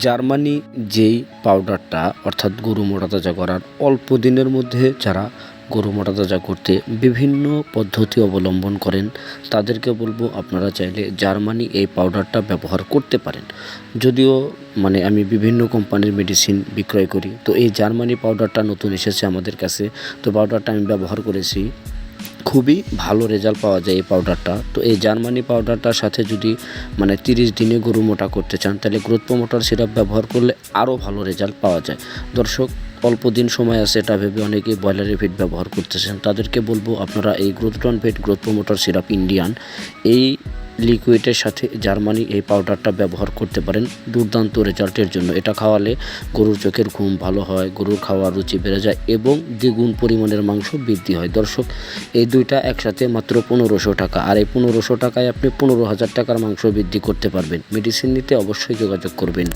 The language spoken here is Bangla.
জার্মানি যেই পাউডারটা অর্থাৎ গরু মোটাতাজা করার অল্প দিনের মধ্যে যারা গরু মোটাতাজা করতে বিভিন্ন পদ্ধতি অবলম্বন করেন তাদেরকে বলবো আপনারা চাইলে জার্মানি এই পাউডারটা ব্যবহার করতে পারেন। যদিও আমি বিভিন্ন কোম্পানির মেডিসিন বিক্রয় করি, তো এই জার্মানি পাউডারটা নতুন এসেছে আমাদের কাছে। তো পাউডারটা আমি ব্যবহার করেছি, খুবই ভালো রেজাল্ট পাওয়া যায় এই পাউডারটা। তো এই জার্মানি পাউডারটার সাথে যদি 30 দিনে গরু মোটা করতে চান তাহলে গ্রোথ প্রমোটার সিরাপ ব্যবহার করলে আরও ভালো রেজাল্ট পাওয়া যায়। দর্শক, অল্প দিন সময় আছে এটা ভেবে অনেকেই ব্রয়লারের ফিড ব্যবহার করতেছেন, তাদেরকে বলবো আপনারা এই গ্রোথডন feed growth promoter syrup Indian এই লিকুইডের সাথে জার্মানি এই পাউডারটা ব্যবহার করতে পারেন দুর্দান্ত রেজাল্টের জন্য। এটা খাওয়ালে গরুর চোখের ঘুম ভালো হয়, গরুর খাওয়ার রুচি বেড়ে যায় এবং দ্বিগুণ পরিমাণের মাংস বৃদ্ধি হয়। দর্শক, এই দুইটা একসাথে মাত্র 1500 টাকা, আর এই 1500 টাকায় আপনি 15,000 টাকার মাংস বৃদ্ধি করতে পারবেন। মেডিসিন নিতে অবশ্যই যোগাযোগ করবেন।